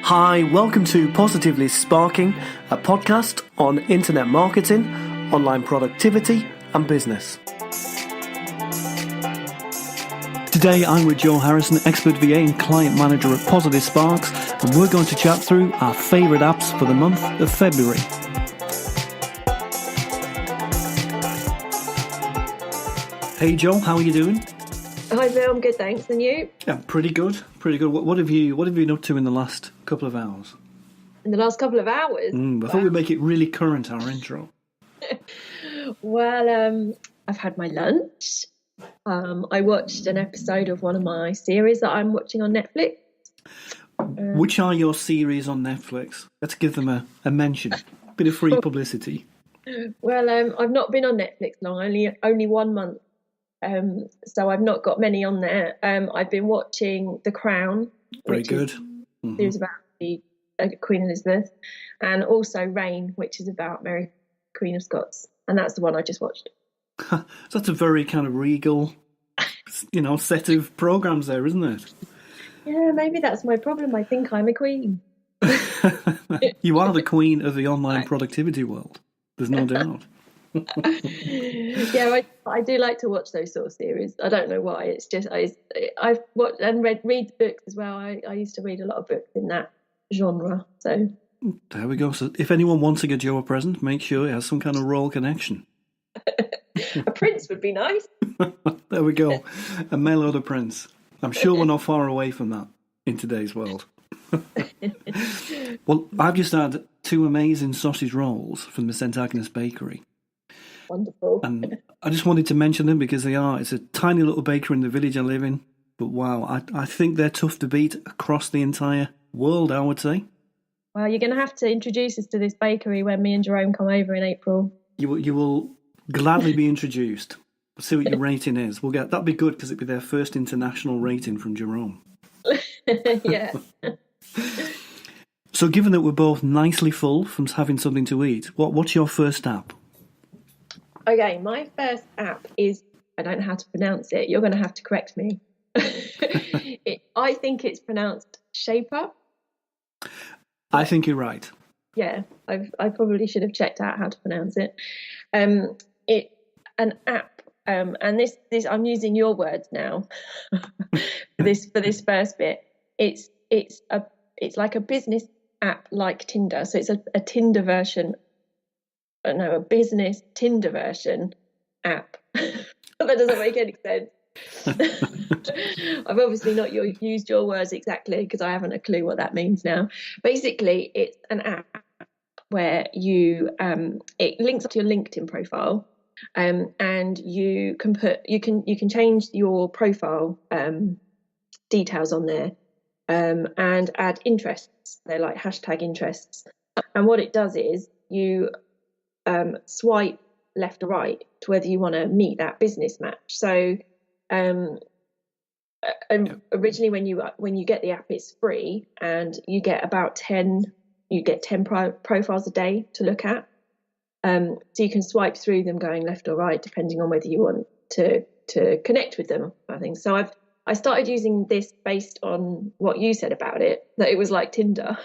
Hi, welcome to Positively Sparking, a podcast on internet marketing, online productivity and business. Today I'm with Joe Harrison, expert VA and client manager at Positive Sparks, and we're going to chat through our favourite apps for the month of February. Hey Joe, how are you doing? Hi Bill, I'm good, thanks. And you? Yeah, pretty good. What have you been up to in the last couple of hours? In the last couple of hours? I thought we'd make it really current, our intro. Well, I've had my lunch. I watched an episode of one of my series that I'm watching on Netflix. Which are your series on Netflix? Let's give them a mention. Bit of free publicity. Well, I've not been on Netflix long, only 1 month. So I've not got many on there. I've been watching The Crown. Very good. Series about the Queen Elizabeth, and also Reign, which is about Mary, Queen of Scots, and that's the one I just watched. So that's a very kind of regal, set of programs there, isn't it? Yeah, maybe that's my problem. I think I'm a queen. You are the queen of the online productivity world. There's no doubt. Yeah, I do like to watch those sort of series. I don't know why. It's just I've watched and read books as well. I used to read a lot of books in that genre. So there we go. So if anyone wants to get Joe a present, make sure it has some kind of royal connection. A prince would be nice. There we go. A mail order prince. I'm sure we're not far away from that in today's world. Well, I've just had 2 amazing sausage rolls from the St Agnes Bakery. Wonderful. And I just wanted to mention them because it's a tiny little bakery in the village I live in. But wow, I think they're tough to beat across the entire world, I would say. Well, you're going to have to introduce us to this bakery when me and Jerome come over in April. You will gladly be introduced. We'll see what your rating is. That'd be good because it'd be their first international rating from Jerome. Yeah. So given that we're both nicely full from having something to eat, what's your first app? Okay, my first app is, I don't know how to pronounce it. You're going to have to correct me. I think it's pronounced Shaper. I think you're right. Yeah, I probably should have checked out how to pronounce it. It's an app, and this I'm using your words now for this first bit. It's like a business app like Tinder. So it's a Tinder version. No, a business Tinder version app. That doesn't make any sense. I've obviously not used your words exactly because I haven't a clue what that means now. Basically, it's an app where you it links up to your LinkedIn profile, and you can change your profile details on there, and add interests. They're like hashtag interests, and what it does is you swipe left or right to whether you want to meet that business match. So originally when you get the app, it's free, and you get about 10 profiles a day to look at. So you can swipe through them going left or right depending on whether you want to connect with them, I think. So I started using this based on what you said about it, that it was like Tinder,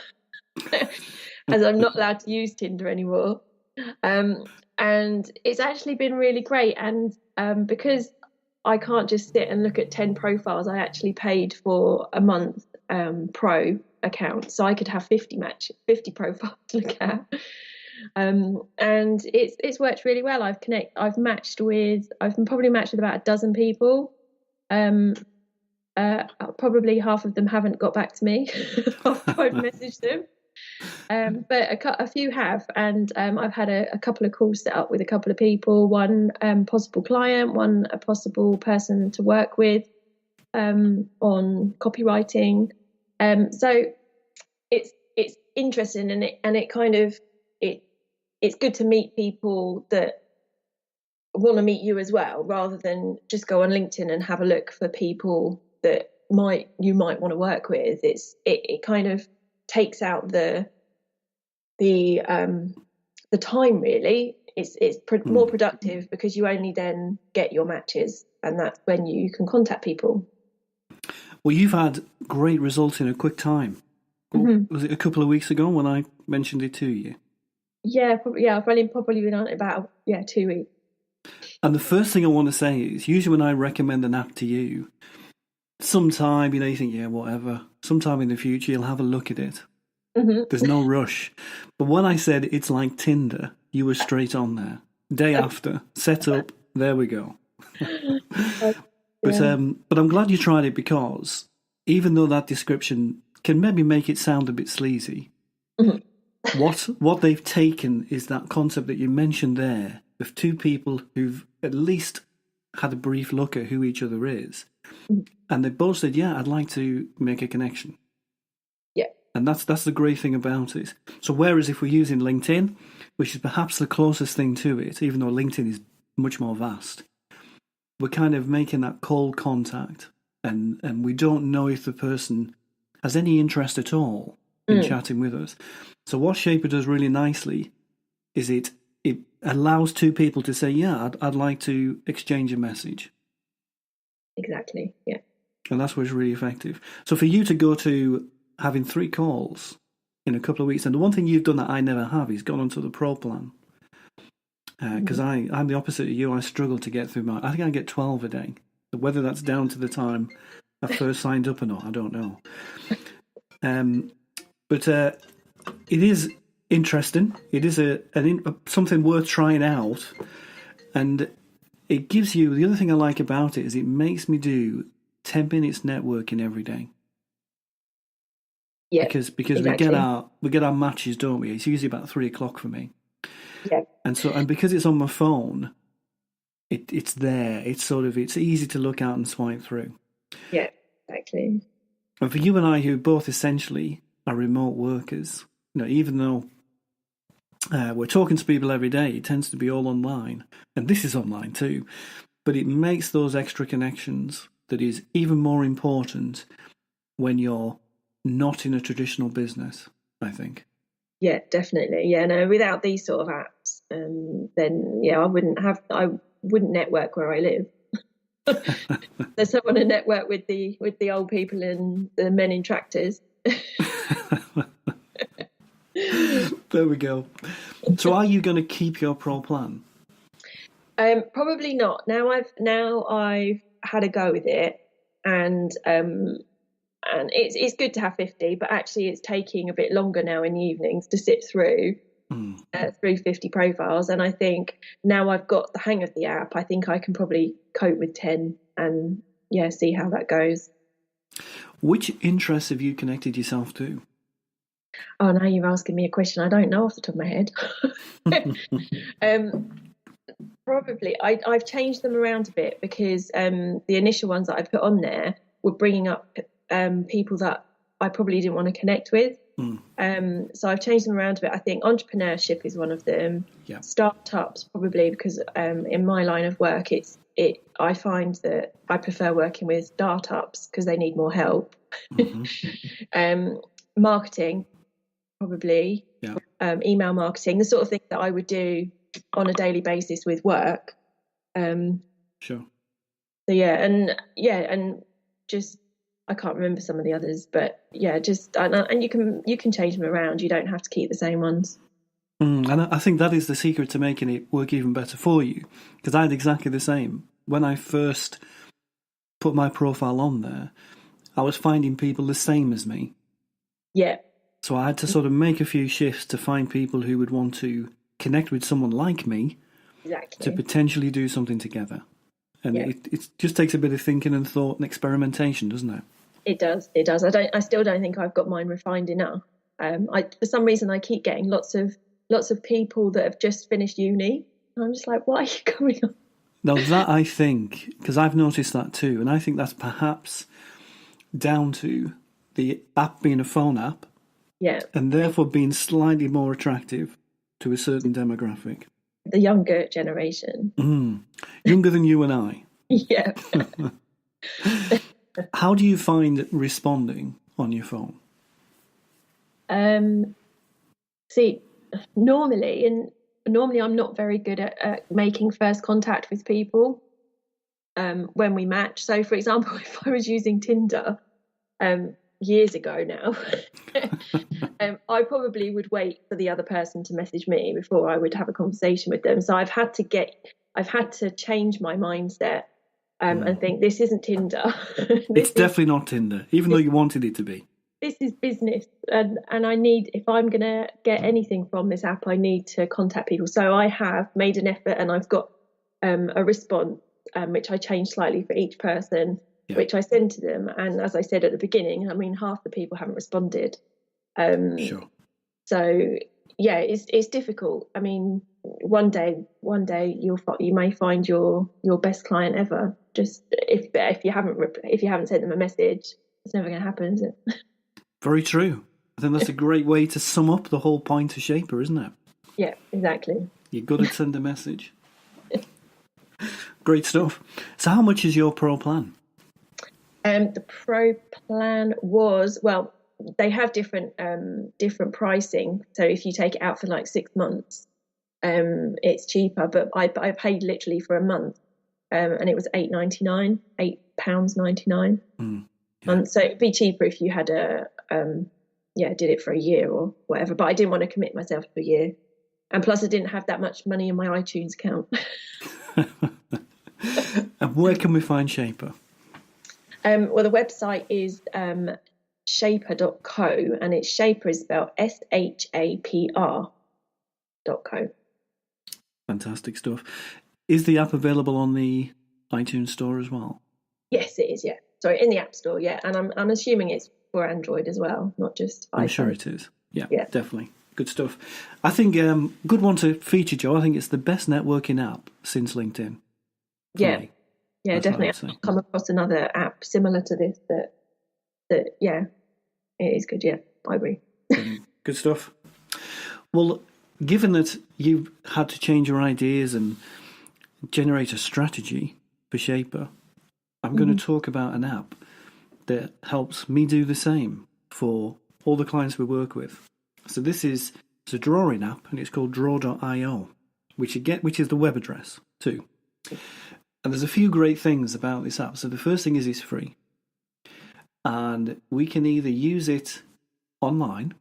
as I'm not allowed to use Tinder anymore. And it's actually been really great. And because I can't just sit and look at 10 profiles, I actually paid for a month pro account, so I could have 50 profiles to look at. And it's worked really well. I've probably matched with about a dozen people. Probably half of them haven't got back to me after I've messaged them. But a few have, and I've had a couple of calls set up with a couple of people, one possible client, one a possible person to work with on copywriting. So it's interesting, and it kind of it's good to meet people that want to meet you as well, rather than just go on LinkedIn and have a look for people that you might want to work with. It kind of takes out the time, really. It's more productive because you only then get your matches, and that's when you can contact people. Well, you've had great results in a quick time. Mhm. Was it a couple of weeks ago when I mentioned it to you? Yeah, probably. Yeah, I've only probably been on it about 2 weeks. And the first thing I want to say is usually when I recommend an app to you, sometime, you think, yeah, whatever. Sometime in the future, you'll have a look at it. Hmm. There's no rush. But when I said it's like Tinder, you were straight on there. Day after, set up, there we go. Yeah. But I'm glad you tried it because even though that description can maybe make it sound a bit sleazy, Mhm. what they've taken is that concept that you mentioned there of two people who've at least had a brief look at who each other is, Mhm. and they both said, "Yeah, I'd like to make a connection." Yeah. And that's the great thing about it. So whereas if we're using LinkedIn, which is perhaps the closest thing to it, even though LinkedIn is much more vast, we're kind of making that cold contact, and we don't know if the person has any interest at all in Mm. chatting with us. So what Shaper does really nicely is it allows two people to say, "Yeah, I'd like to exchange a message," Exactly. Yeah. and that's what's really effective. So for you to go to having 3 calls in a couple of weeks, and the one thing you've done that I never have is gone onto the Pro plan. Because I'm the opposite of you. I struggle to get through I think I get 12 a day. Whether that's down to the time I first signed up or not, I don't know. But it is interesting. It is something worth trying out. And it gives you, the other thing I like about it is it makes me do 10 minutes networking every day. Yeah. Because Exactly. we get our matches, don't we? It's usually about 3 o'clock for me. Yeah. And because it's on my phone, it's there. It's easy to look out and swipe through. Yeah. Exactly. And for you and I, who both essentially are remote workers, even though we're talking to people every day, it tends to be all online, and this is online too. But it makes those extra connections that is even more important when you're not in a traditional business, I think. Yeah, definitely. Yeah, no, without these sort of apps, then I wouldn't network where I live. There's someone to network with the old people and the men in tractors. There we go. So are you going to keep your Pro plan? Probably not. Now I've had a go with it, and it's good to have 50, but actually it's taking a bit longer now in the evenings to sit through 50 profiles. And I think now I've got the hang of the app, I think I can probably cope with 10 and see how that goes. Which interests have you connected yourself to? Oh, now you're asking me a question I don't know off the top of my head. um, Probably I've changed them around a bit because the initial ones that I put on there were bringing up people that I probably didn't want to connect with. So I've changed them around a bit. I think entrepreneurship is one of them. Yeah. Startups probably because in my line of work, I find that I prefer working with startups because they need more help. Marketing probably. Yeah. Email marketing, the sort of thing that I would do on a daily basis with work. Sure. So and just I can't remember some of the others, but just and you can change them around. You don't have to keep the same ones. And I think that is the secret to making it work even better for you. Because I had exactly the same. When I first put my profile on there, I was finding people the same as me. Yeah. So I had to sort of make a few shifts to find people who would want to connect with someone like me. Exactly. To potentially do something together. And Yeah. it just takes a bit of thinking and thought and experimentation, doesn't it? It does. I still don't think I've got mine refined enough. For some reason I keep getting lots of people that have just finished uni. And I'm just like, what are you going on? Now that I think, because I've noticed that too, and I think that's perhaps down to the app being a phone app, Yeah. and therefore being slightly more attractive to a certain demographic. The younger generation. Younger than you and I. Yeah. How do you find responding on your phone? See, normally I'm not very good at making first contact with people when we match. So, for example, if I was using Tinder, years ago now. I probably would wait for the other person to message me before I would have a conversation with them. So I've had to change my mindset and think this isn't Tinder. It's definitely not Tinder, even though you wanted it to be. This is business, and I need, if I'm going to get anything from this app, I need to contact people. So I have made an effort, and I've got a response which I change slightly for each person, which I send to them. And as I said at the beginning, I mean, half the people haven't responded. Sure. So yeah, it's difficult. I mean, one day you may find your best client ever. Just if you haven't sent them a message, it's never going to happen, is it? Very true. I think that's a great way to sum up the whole point of Shaper, isn't it? Yeah, exactly. You've got to send a message. Great stuff. So how much is your Pro plan? The Pro plan was, well, they have different pricing. So if you take it out for like 6 months, it's cheaper. But I paid literally for a month, and it was £8.99. So it'd be cheaper if you had did it for a year or whatever. But I didn't want to commit myself to a year, and plus I didn't have that much money in my iTunes account. And where can we find Shaper? Well, the website is shaper.co, and it's Shaper is spelled SHAPR.co. Fantastic stuff. Is the app available on the iTunes store as well? Yes, it is. Yeah, sorry, in the App Store. Yeah, and I'm assuming it's for Android as well, not just iPhone. I'm sure it is. Yeah, definitely. Good stuff. I think good one to feature, Joe. I think it's the best networking app since LinkedIn. Yeah, definitely. I've come across another app similar to this that it is good. Yeah, I agree. Good stuff. Well, given that you've had to change your ideas and generate a strategy for Shaper, I'm going to talk about an app that helps me do the same for all the clients we work with. So it's a drawing app, and it's called Draw.io, which is the web address too. And there's a few great things about this app. So the first thing is it's free, and we can either use it online,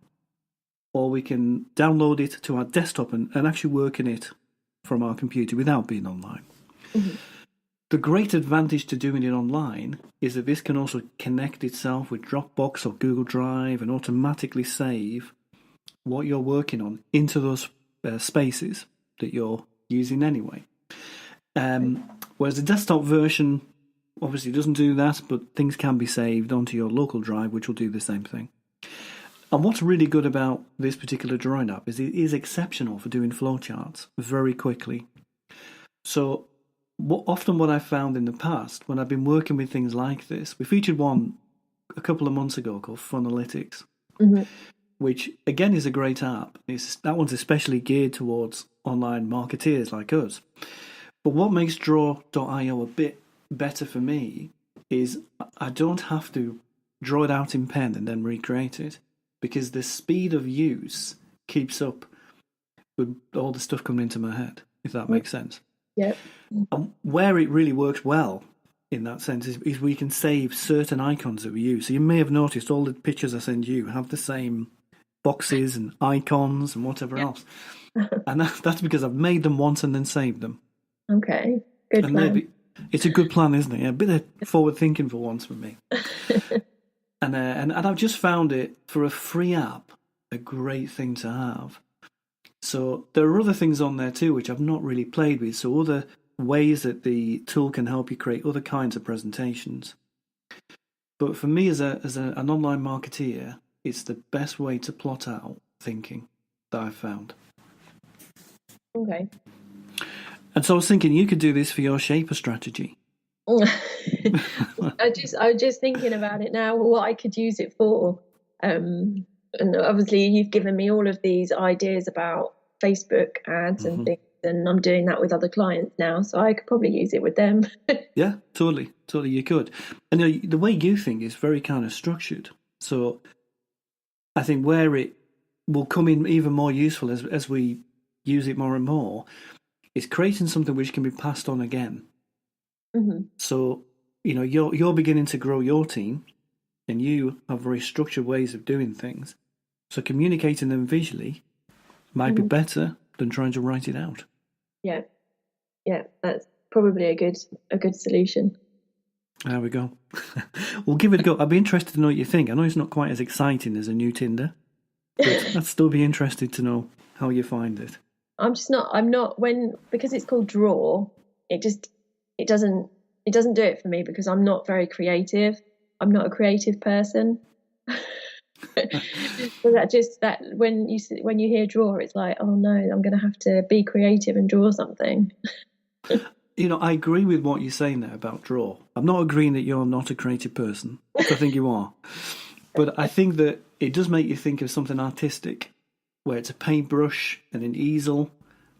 or we can download it to our desktop and actually work in it from our computer without being online. Mm-hmm. The great advantage to doing it online is that this can also connect itself with Dropbox or Google Drive and automatically save what you're working on into those spaces that you're using anyway. Whereas the desktop version obviously doesn't do that, but things can be saved onto your local drive, which will do the same thing. And what's really good about this particular drawing app is it is exceptional for doing flowcharts very quickly. So often what I've found in the past, when I've been working with things like this, we featured one a couple of months ago called Funalytics, which again is a great app. That one's especially geared towards online marketeers like us. But what makes Draw.io a bit better for me is I don't have to draw it out in pen and then recreate it, because the speed of use keeps up with all the stuff coming into my head, if that makes sense. Yep. And where it really works well in that sense is we can save certain icons that we use. So you may have noticed all the pictures I send you have the same boxes and icons and whatever else. And that's because I've made them once and then saved them. Okay, good plan. It's a good plan, isn't it? A bit of forward thinking for once for me. And I've just found it, for a free app, a great thing to have. So there are other things on there too which I've not really played with. So other ways that the tool can help you create other kinds of presentations. But for me as an online marketeer, it's the best way to plot out thinking that I've found. Okay. And so I was thinking you could do this for your Shaper strategy. I'm just thinking about it now, what I could use it for. And obviously you've given me all of these ideas about Facebook ads and things, and I'm doing that with other clients now, so I could probably use it with them. Yeah, totally you could. And the way you think is very kind of structured. So I think where it will come in even more useful as we use it more and more is creating something which can be passed on again. So, you're beginning to grow your team, and you have very structured ways of doing things. So communicating them visually might be better than trying to write it out. Yeah, that's probably a good solution. There we go. We'll give it a go. I'd be interested to know what you think. I know it's not quite as exciting as a new Tinder, but I'd still be interested to know how you find it. I'm not because it's called Draw, it doesn't do it for me because I'm not very creative. I'm not a creative person. So that when you hear Draw, it's like, oh no, I'm going to have to be creative and draw something. I agree with what you're saying there about Draw. I'm not agreeing that you're not a creative person. I think you are. But I think that it does make you think of something artistic, where it's a paintbrush and an easel,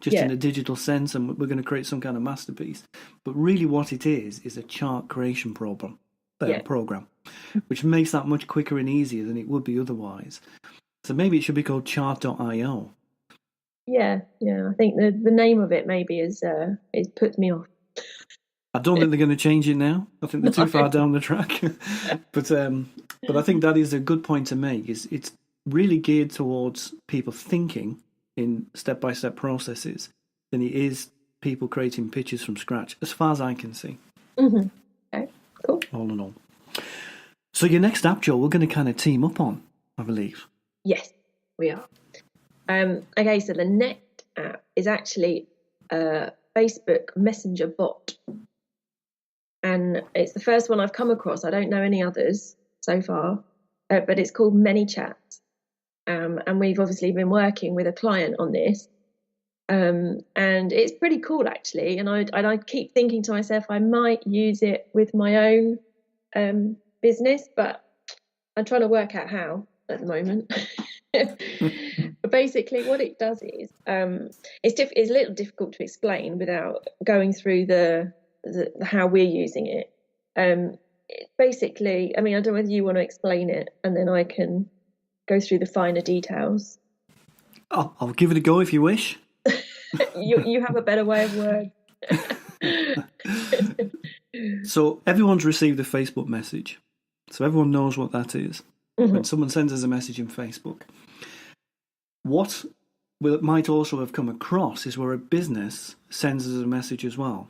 just in a digital sense, and we're going to create some kind of masterpiece. But really what it is a chart creation program, which makes that much quicker and easier than it would be otherwise. So maybe it should be called chart.io. Yeah. I think the name of it maybe it puts me off. I don't think they're going to change it now. I think they're too far down the track. But I think that is a good point to make. It's really geared towards people thinking in step-by-step processes than it is people creating pictures from scratch, as far as I can see. Mm-hmm. Okay, cool. All in all. So your next app, Joe, we're going to kind of team up on, I believe. Yes, we are. Okay, so the next app is actually a Facebook Messenger bot. And it's the first one I've come across. I don't know any others so far, but it's called ManyChat. And we've obviously been working with a client on this. And it's pretty cool, actually. And I keep thinking to myself, I might use it with my own business, but I'm trying to work out how at the moment. But basically what it does is it's a little difficult to explain without going through the how we're using it. Basically, I mean, I don't know whether you want to explain it and then I can go through the finer details. I'll give it a go if you wish. You have a better way of words. So everyone's received a Facebook message. So everyone knows what that is. Mm-hmm. When someone sends us a message in Facebook. What might also have come across is where a business sends us a message as well.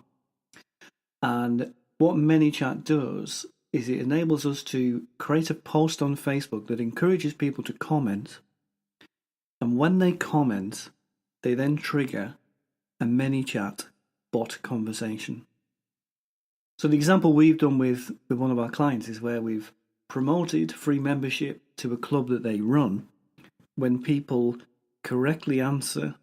And what ManyChat does is it enables us to create a post on Facebook that encourages people to comment. And when they comment, they then trigger a ManyChat bot conversation. So the example we've done with one of our clients is where we've promoted free membership to a club that they run when people correctly answer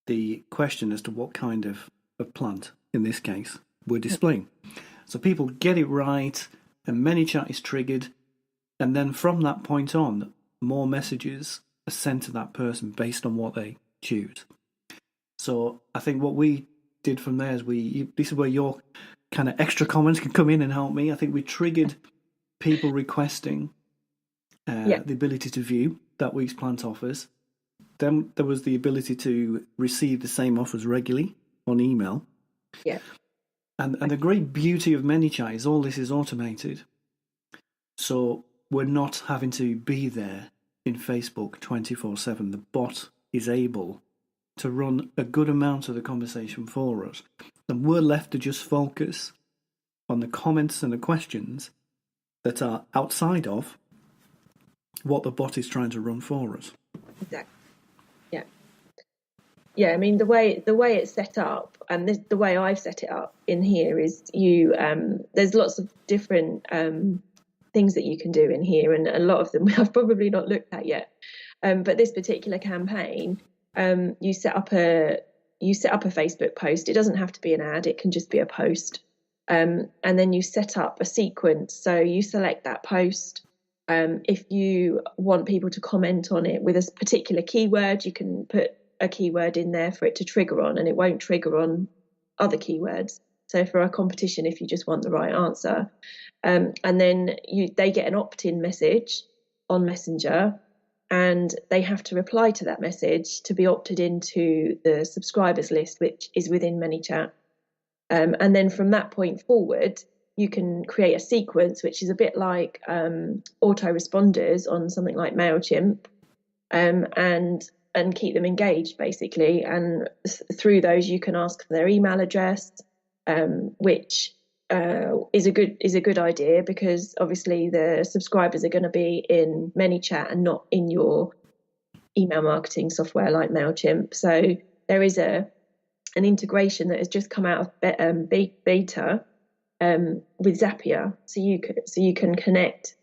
the question as to what kind of plant, in this case, we're displaying. So people get it right, and ManyChat is triggered, and then from that point on, more messages are sent to that person based on what they choose. So I think what we did from there is this is where your kind of extra comments can come in and help me. I think we triggered people requesting the ability to view that week's plant offers. Then there was the ability to receive the same offers regularly on email. Yeah. And the great beauty of ManyChat is all this is automated. So we're not having to be there in Facebook 24/7. The bot is able to run a good amount of the conversation for us. And we're left to just focus on the comments and the questions that are outside of what the bot is trying to run for us. Exactly. Yeah. I mean, the way it's set up, and the way I've set it up in here is there's lots of different things that you can do in here, and a lot of them I've probably not looked at yet. But this particular campaign, you set up a Facebook post. It doesn't have to be an ad; it can just be a post. And then you set up a sequence. So you select that post. If you want people to comment on it with a particular keyword, you can put a keyword in there for it to trigger on, and it won't trigger on other keywords. So for a competition, if you just want the right answer, and then they get an opt-in message on Messenger, and they have to reply to that message to be opted into the subscribers list, which is within ManyChat. And then from that point forward, you can create a sequence, which is a bit like autoresponders on something like MailChimp, and keep them engaged basically. And through those, you can ask for their email address, which is a good idea, because obviously the subscribers are going to be in ManyChat and not in your email marketing software like MailChimp. So there is an integration that has just come out of beta with Zapier, so you can connect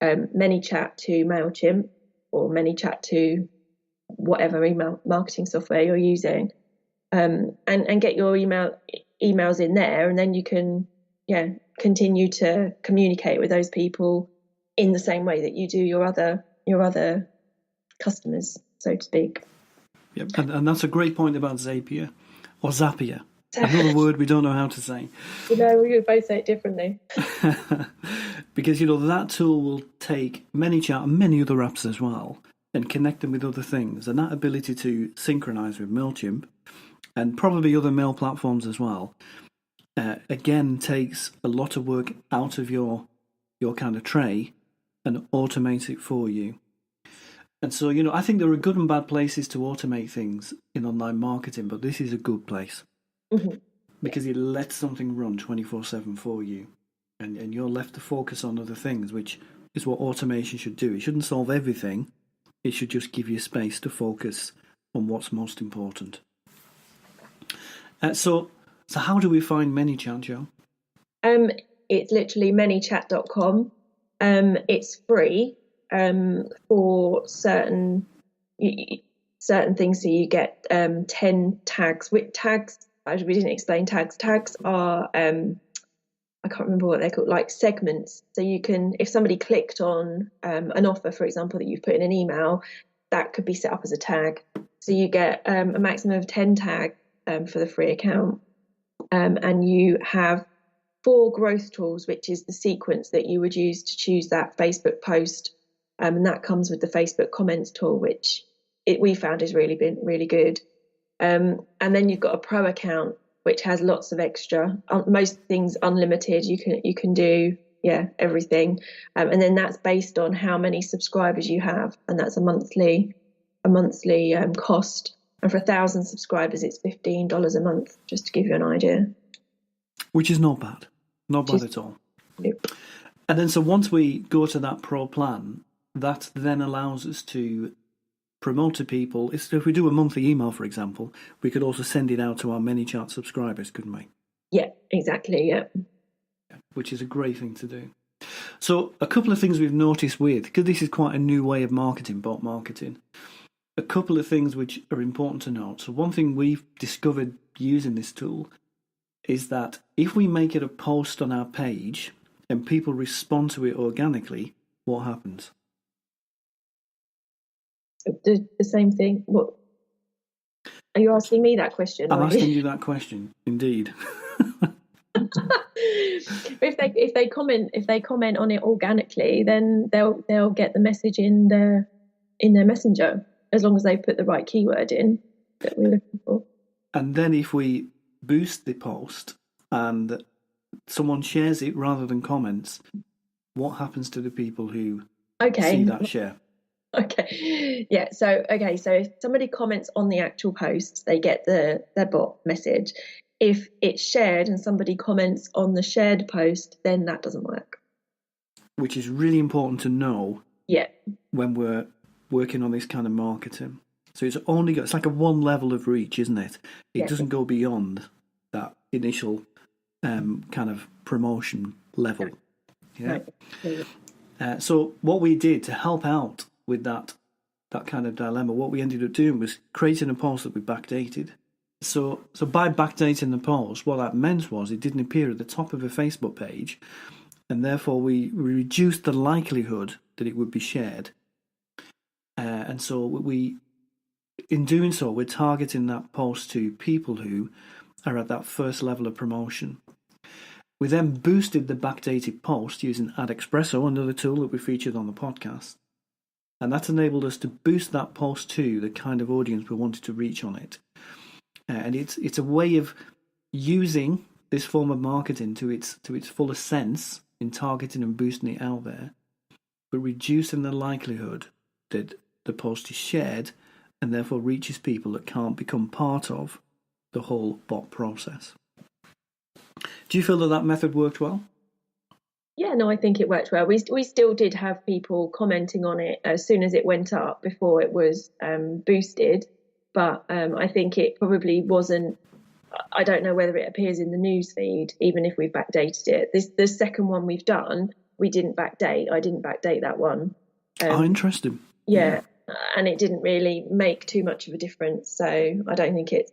ManyChat to MailChimp, or ManyChat to whatever email marketing software you're using, and get your emails in there, and then you can continue to communicate with those people in the same way that you do your other customers, so to speak. Yep, and that's a great point about Zapier, or Zapier. Another word we don't know how to say. We both say it differently. Because, that tool will take ManyChat and many other apps as well and connect them with other things. And that ability to synchronize with MailChimp and probably other mail platforms as well, again, takes a lot of work out of your kind of tray and automates it for you. And so, I think there are good and bad places to automate things in online marketing, but this is a good place. Mm-hmm. Because it lets something run 24/7 for you, and you're left to focus on other things, which is what automation should do. It shouldn't solve everything. It should just give you space to focus on what's most important. So how do we find ManyChat, Jo? It's literally manychat.com. It's free for certain things. So you get 10 tags. With tags, actually, we didn't explain tags. Tags are I can't remember what they're called, like segments. So you can, if somebody clicked on an offer, for example, that you've put in an email, that could be set up as a tag. So you get a maximum of 10 tags for the free account. And you have 4 growth tools, which is the sequence that you would use to choose that Facebook post. And that comes with the Facebook comments tool, which we found has really been really good. And then you've got a pro account, which has lots of extra, most things unlimited. You can do everything, and then that's based on how many subscribers you have, and that's a monthly cost. And for 1,000 subscribers, it's $15 a month, just to give you an idea. Which is not bad at all. Nope. And then so once we go to that pro plan, that then allows us to promote to people. If we do a monthly email, for example, we could also send it out to our ManyChat subscribers, couldn't we? Yeah, exactly, yeah. Which is a great thing to do. So a couple of things we've noticed because this is quite a new way of marketing, bot marketing, a couple of things which are important to note. So one thing we've discovered using this tool is that if we make it a post on our page and people respond to it organically, what happens? The same thing. What are you asking me that question? I'm asking you that question, indeed. If they comment on it organically, then they'll get the message in their messenger, as long as they put the right keyword in that we're looking for. And then if we boost the post and someone shares it rather than comments, what happens to the people who see that share? Okay. Yeah. So if somebody comments on the actual post, they get their bot message. If it's shared and somebody comments on the shared post, then that doesn't work. Which is really important to know. Yeah. When we're working on this kind of marketing. So it's like a one level of reach, isn't it? It doesn't go beyond that initial kind of promotion level. Yeah. Right. So what we did to help out with that kind of dilemma, what we ended up doing was creating a post that we backdated. So by backdating the post, what that meant was it didn't appear at the top of a Facebook page, and therefore we reduced the likelihood that it would be shared. And so in doing so, we're targeting that post to people who are at that first level of promotion. We then boosted the backdated post using AdExpresso, another tool that we featured on the podcast. And that enabled us to boost that post to the kind of audience we wanted to reach on it. And it's a way of using this form of marketing to its fullest sense in targeting and boosting it out there, but reducing the likelihood that the post is shared and therefore reaches people that can't become part of the whole bot process. Do you feel that method worked well? Yeah, no, I think it worked well. We still did have people commenting on it as soon as it went up before it was boosted, but I think it probably wasn't. I don't know whether it appears in the news feed, even if we've backdated it. The second one we've done, we didn't backdate. I didn't backdate that one. Interesting. Yeah, and it didn't really make too much of a difference. So I don't think it's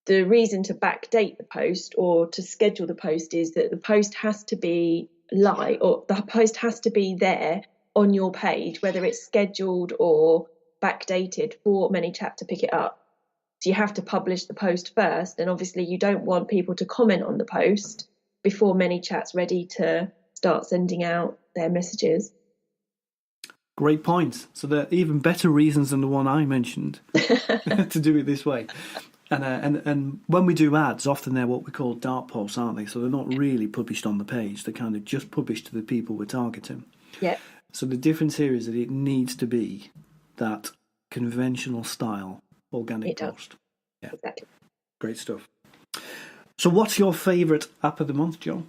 the reason to backdate the post or to schedule the post is that the post has to be live, or the post has to be there on your page, whether it's scheduled or backdated, for ManyChat to pick it up. So you have to publish the post first, and obviously you don't want people to comment on the post before ManyChat's ready to start sending out their messages. Great point. So there are even better reasons than the one I mentioned to do it this way. And when we do ads, often they're what we call dark posts, aren't they? So they're not really published on the page. They're kind of just published to the people we're targeting. Yeah. So the difference here is that it needs to be that conventional style organic post. Yeah. Exactly. Great stuff. So what's your favourite app of the month, Jo?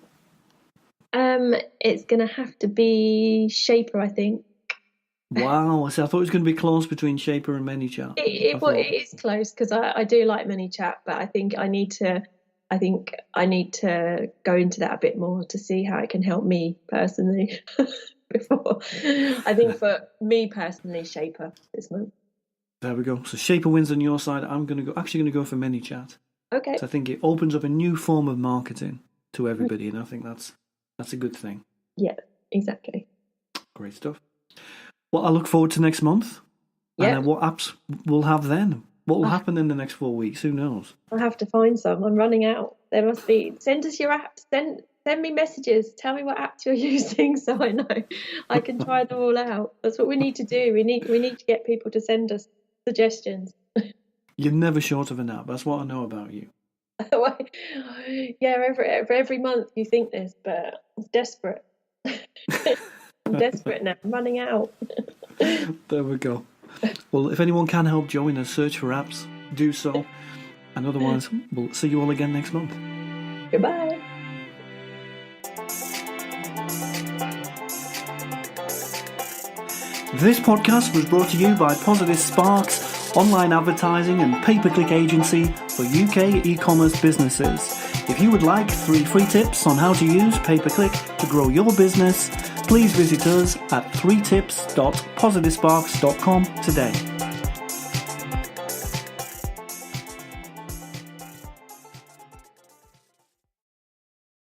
It's going to have to be Shaper, I think. Wow, I thought it was going to be close between Shaper and ManyChat. It is close because I do like ManyChat, but I think I need to go into that a bit more to see how it can help me personally. Before, I think for me personally, Shaper this month. There we go. So Shaper wins on your side. I'm going to go for ManyChat. Okay. So I think it opens up a new form of marketing to everybody, and I think that's a good thing. Yeah, exactly. Great stuff. Well, I look forward to next month. Yeah. And what apps we'll have then? What will happen in the next 4 weeks? Who knows? I'll have to find some. I'm running out. There must be. Send us your apps. Send me messages. Tell me what apps you're using so I know I can try them all out. That's what we need to do. We need to get people to send us suggestions. You're never short of an app. That's what I know about you. Yeah, every month you think this, but I'm desperate. I'm desperate now. I'm running out. There we go. Well, if anyone can help Jo in a search for apps, do so. And otherwise, we'll see you all again next month. Goodbye. This podcast was brought to you by Positive Sparks, online advertising and pay-per-click agency for UK e-commerce businesses. If you would like 3 free tips on how to use pay-per-click to grow your business, please visit us at 3tips.positivesparks.com today.